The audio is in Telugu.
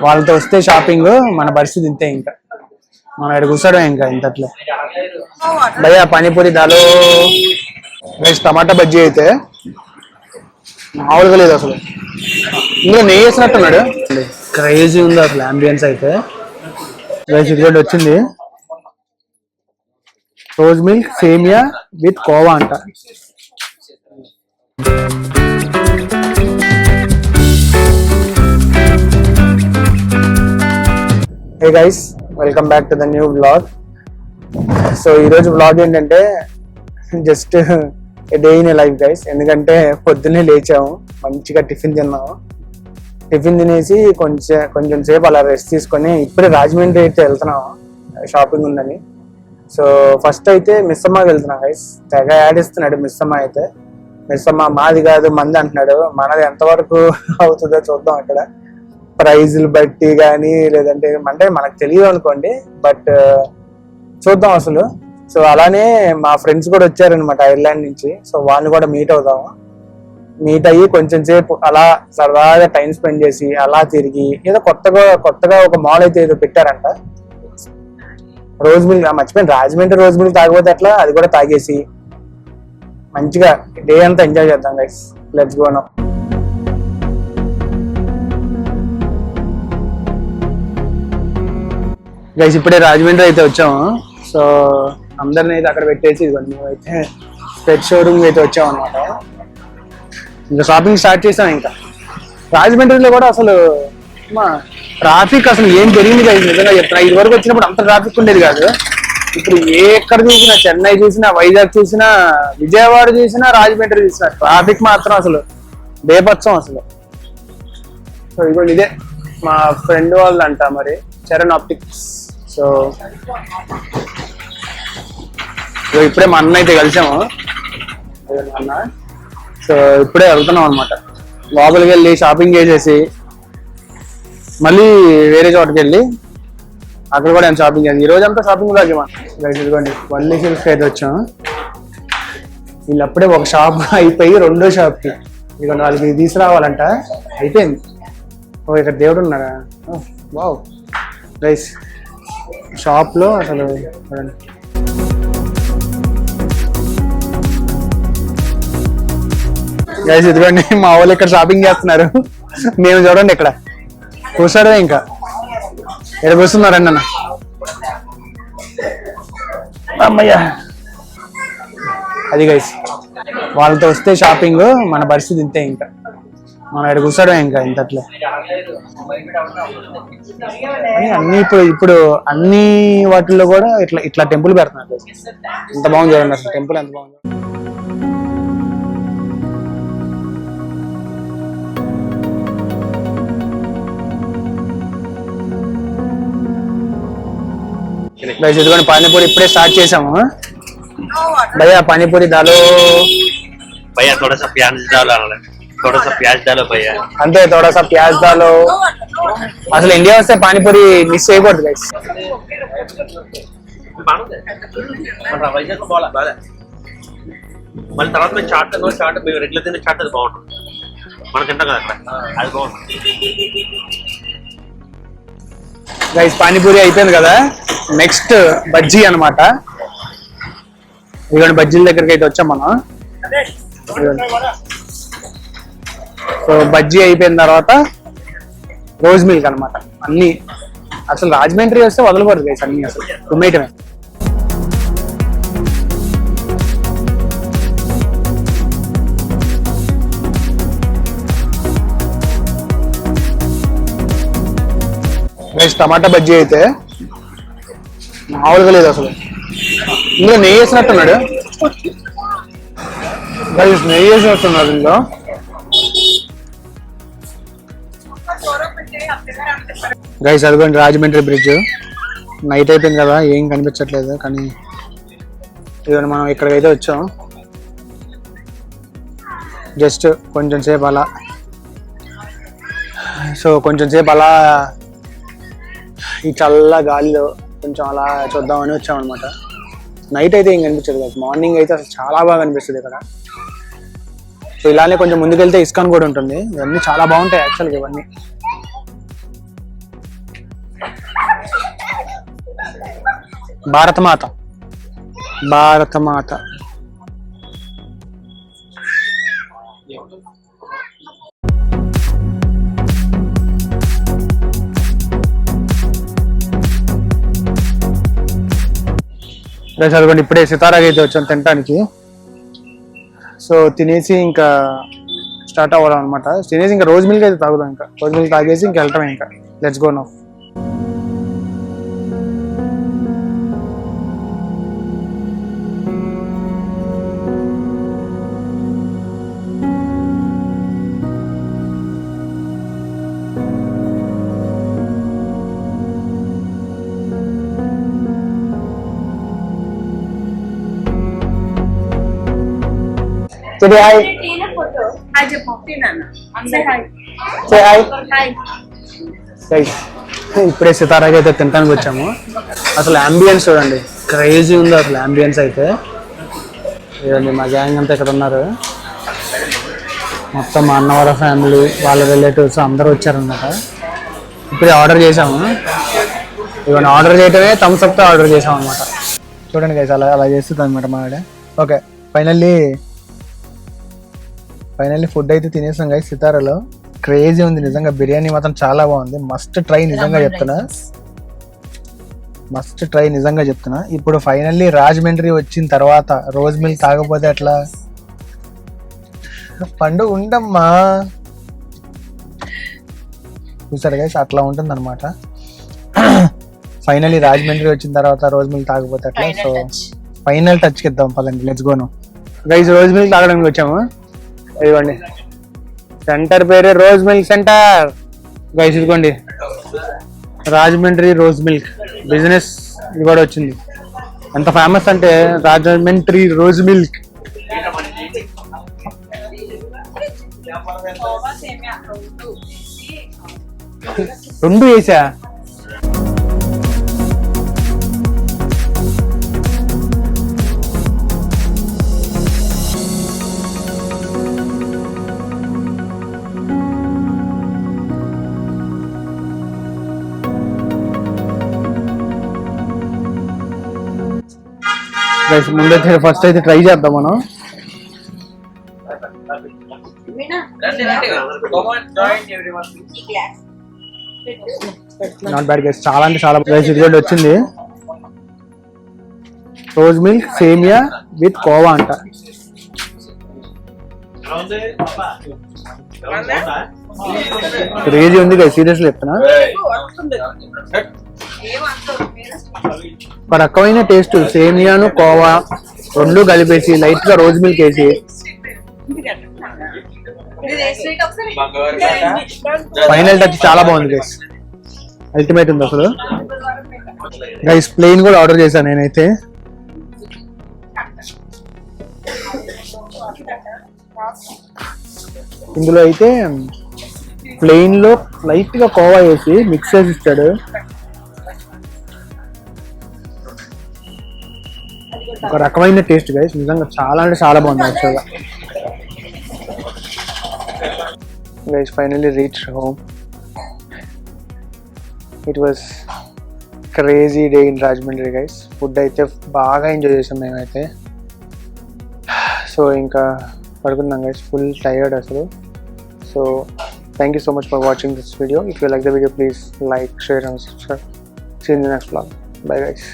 వాళ్ళతో వస్తే షాపింగ్ మన పరిస్థితి ఇంతే. ఇంకా మనం ఇక్కడ కూర్చోడం ఇంకా ఇంతట్లో. భయ్యా పానీపూరి దాలో టమాటా బజ్జీ అయితే మామూలుగా లేదు అసలు. ఇందులో నెయ్యి వేసినట్టున్నాడు. క్రేజీ ఉంది అసలు అంబియన్స్ అయితే. ఇక్కడ వచ్చింది రోజ్ మిల్క్ సేమియా విత్ కోవా అంట. Hey guys, welcome back to the new vlog. So ఈరోజు వ్లాగ్ ఏంటంటే just day in a life guys. ఎందుకంటే పొద్దున్నే లేచాము, మంచిగా టిఫిన్ తిన్నాము. టిఫిన్ తినేసి కొంచెం సేపు అలా రెస్ట్ తీసుకొని ఇప్పుడే రాజమండ్రి అయితే వెళ్తున్నాము, షాపింగ్ ఉందని. సో ఫస్ట్ అయితే మిస్సమ్మకి వెళ్తున్నాం గైస్. తెగ యాడిస్తున్నాడు మిస్సమ్మ అయితే. మిస్సమ్మ మాది కాదు మంది అంటున్నాడు. మనది ఎంతవరకు అవుతుందో చూద్దాం. అక్కడ ప్రైజులు బట్టి కానీ లేదంటే అంటే మనకు తెలియదు అనుకోండి, బట్ చూద్దాం అసలు. సో అలానే మా ఫ్రెండ్స్ కూడా వచ్చారనమాట ఐర్లాండ్ నుంచి. సో వాళ్ళని కూడా మీట్ అవుదాము. మీట్ అయ్యి కొంచెం సేపు అలా సరదాగా టైం స్పెండ్ చేసి అలా తిరిగి ఏదో కొత్తగా ఒక మాల్ అయితే ఏదో పెట్టారంట, రోజ్ మిల్క్. మర్చిపోయింది, రాజమండ్రి రోజ్ మిల్క్ తాగబోతే అట్లా అది కూడా తాగేసి మంచిగా డే అంతా ఎంజాయ్ చేద్దాం guys. Let's go now. Guys ఇప్పుడే రాజమండ్రి అయితే వచ్చాము. సో అందరిని అయితే అక్కడ పెట్టేసి ఇదిగోండి మేమైతే పెట్ షోరూమ్ అయితే వచ్చాము అనమాట. ఇంకా షాపింగ్ స్టార్ట్ చేసాం. ఇంకా రాజమండ్రిలో కూడా అసలు ట్రాఫిక్ అసలు ఏం జరిగింది కదా, నిజంగా చెప్తున్నా. ఇది వరకు వచ్చినప్పుడు అంత ట్రాఫిక్ ఉండేది కాదు. ఇప్పుడు ఎక్కడ చూసినా, చెన్నై చూసినా, వైజాగ్ చూసినా, విజయవాడ చూసినా, రాజమండ్రి చూసినా ట్రాఫిక్ మాత్రం అసలు బేపత్సం అసలు. సో ఇదిగోండి ఇదే మా ఫ్రెండ్ వాళ్ళు అంట, మరి చరణ్ ఆప్టిక్స్. సో ఇప్పుడే మా అన్న అయితే కలిసాము, అన్న. సో ఇప్పుడే వెళ్తున్నాం అనమాట. లోపలికి వెళ్ళి షాపింగ్ చేసేసి మళ్ళీ వేరే చోటకి వెళ్ళి అక్కడ కూడా షాపింగ్ చేయాలి. ఈ రోజు అంతా షాపింగ్ లాగే. ఇదిగోండి వల్లి సిల్క్స్ అయితే వచ్చాము. వీళ్ళు అప్పుడే ఒక షాప్ అయిపోయి రెండో షాప్కి ఇదిగోండి వాళ్ళకి తీసుకురావాలంట. అయిపోయింది. ఓ ఇక్కడ దేవుడు ఉన్నాడా, వావ్ గైస్. షాప్లో అసలు గైస్ ఇదిగోండి మా వాళ్ళు ఇక్కడ షాపింగ్ చేస్తున్నారు. మేము చూడండి ఇక్కడ కూర్చోడే. ఇంకా ఇక్కడ కూర్చున్నారండి అన్న. అమ్మయ్యా, అది గైస్ వాళ్ళతో వస్తే షాపింగ్ మన పరిస్థితి ఇంతే. ఇంకా మనం ఇక్కడ కూర్చోడం ఇంకా ఇంతట్లో. అన్ని ఇప్పుడు అన్ని వాటిల్లో కూడా ఇట్లా టెంపుల్ పెడుతున్నారు. ఎంత బాగుంది చూడండి అసలు, టెంపుల్ ఎంత బాగుంది. ఇదిగోండి పానీపూరి ఇప్పుడే స్టార్ట్ చేసాము. భయ్యా పానీపూరి దాలో भैया थोड़ा सा प्याज डालो, थोड़ा सा प्याज डालो भैया. అంతే, थोड़ा सा प्याज डालो. అసలు ఇండియా వస్తే పానీపూరి మిస్ చేయకూడదు గైస్. మళ్ళీ తర్వాత మేము చాట్ మేము రెగ్యులర్ తినే చాట్ అది బాగుంటుంది. మనం తింటాం కదా అక్కడ, అది బాగుంటుంది గైస్. పానీపూరి అయిపోయింది కదా, నెక్స్ట్ బజ్జీ అనమాట. ఇదిగోండి బజ్జీల దగ్గరికి అయితే వచ్చాం మనం. సో బజ్జీ అయిపోయిన తర్వాత రోజ్ మిల్క్ అనమాట. అన్ని అసలు రాజమండ్రి వస్తే వదలకూడదు గైస్, అన్ని అసలు తుమ్మేయటమే. గైస్ టమాటా బజ్జీ అయితే మామూలుగా లేదు అసలు. ఇందులో నెయ్యి వేసినట్టున్నాడు గైస్, నెయ్యి వేసినట్టున్నారు ఇందులో. గైస్ అదిగోండి రాజమండ్రి బ్రిడ్జ్. నైట్ అయిపోయింది కదా, ఏం కనిపించట్లేదు. కానీ ఇదిగోండి మనం ఇక్కడికైతే వచ్చాం. జస్ట్ కొంచెం సేపు అలా, సో కొంచెం సేపు అలా ఈ చల్ల గాలిలో కొంచెం అలా చూద్దామని వచ్చాం అనమాట. నైట్ అయితే ఏం కనిపించదు కదా, మార్నింగ్ అయితే అసలు చాలా బాగా అనిపిస్తుంది ఇక్కడ. సో ఇలానే కొంచెం ముందుకెళ్తే ఇస్కాన్ కూడా ఉంటుంది. ఇవన్నీ చాలా బాగుంటాయి యాక్చువల్గా. ఇవన్నీ భారతమాత భారతమాత. చదువుకోండి. ఇప్పుడే సితారాకి అయితే వచ్చాను తినడానికి. సో తినేసి ఇంకా స్టార్ట్ అవ్వాలన్నమాట. తినేసి ఇంకా రోజ్ మిల్క్ అయితే తాగుదాం. ఇంకా రోజ్ మిల్క్ తాగేసి ఇంకా వెళ్తాం. ఇంకా let's go now. Say hi. Hi, Japan. Say hi. Say hi. Hi. Guys, ఇప్పుడే సితారాకి అయితే తినడానికి వచ్చాము. అసలు అంబియన్స్ చూడండి, క్రేజీ ఉంది అసలు అంబియన్స్ అయితే. ఇదండి మా గ్యాంగ్ అంతా ఇక్కడ ఉన్నారు. మొత్తం మా అన్నవర ఫ్యామిలీ, వాళ్ళ రిలేటివ్స్ అందరూ వచ్చారనమాట. ఇప్పుడే ఆర్డర్ చేసాము. ఇవన్నీ ఆర్డర్ చేయటమే థమ్స్ అప్తో ఆర్డర్ చేసాం అనమాట. చూడండి గైస్, అలా చేస్తుంది అనమాట మా ఆవిడ. ఓకే, ఫైనల్లీ ఫుడ్ అయితే తినేసాం గైస్. సితారాలో క్రేజీ ఉంది నిజంగా. బిర్యానీ మాత్రం చాలా బాగుంది. మస్ట్ ట్రై నిజంగా చెప్తున్నా. ఇప్పుడు ఫైనల్లీ రాజమండ్రి వచ్చిన తర్వాత రోజ్ మిల్క్ తాగకపోతే అట్లా పండుగ ఉండమ్మా. చూసారు గైస్, అట్లా ఉంటుంది అనమాట. ఫైనల్లీ రాజమండ్రి వచ్చిన తర్వాత రోజ్ మిల్క్ తాగకపోతే అట్లా. సో ఫైనల్ టచ్ ఇద్దాం పదండి, let's go now. Guys rose milk తాగడానికి వచ్చాము. ఇదిగోండి, సెంటర్ పేరే రోజ్ మిల్క్ సెంటర్. గైస్ ఇదిగోండి, రాజమండ్రి రోజ్ మిల్క్ బిజినెస్ ఇది కూడా వచ్చింది. ఎంత ఫేమస్ అంటే రాజమండ్రి రోజ్ మిల్క్. రెండు వేసా. ముందైతే ఫస్ట్ అయితే ట్రై చేద్దాం మనం. నాట్ బ్యాడ్ గైస్, చాలా అంటే చాలా గైస్. ఇది కూడా వచ్చింది రోజ్ మిల్క్ సేమియా విత్ కోవా అంట. క్రేజీ ఉంది గైస్, సీరియస్లీ చెప్తున్నా. ఒక రకమైన టేస్ట్. సేమియాను కోవా రెండు కలిపేసి లైట్ గా రోజ్ మిల్క్ వేసి ఫైనల్ టచ్ చాలా బాగుంది గైస్. అల్టిమేట్ ఉంది అసలు. గైస్ ప్లెయిన్ కూడా ఆర్డర్ చేశాను నేనైతే. ఇందులో అయితే ప్లెయిన్ లో లైట్ గా కోవా వేసి మిక్స్ చేసి ఇస్తాడు. ఒక రకమైన టేస్ట్ గైస్, నిజంగా చాలా అంటే చాలా బాగుంది యాక్చువల్గా. Guys finally reach home. It was crazy day in Rajahmundry guys. Food అయితే బాగా ఎంజాయ్ చేసాం మేమైతే. సో ఇంకా పడుకుందాం గైస్, ఫుల్ టైర్డ్ అసలు. So thank you so much for watching this video. If you like the video please like, share and subscribe. See you in the next vlog. Bye guys.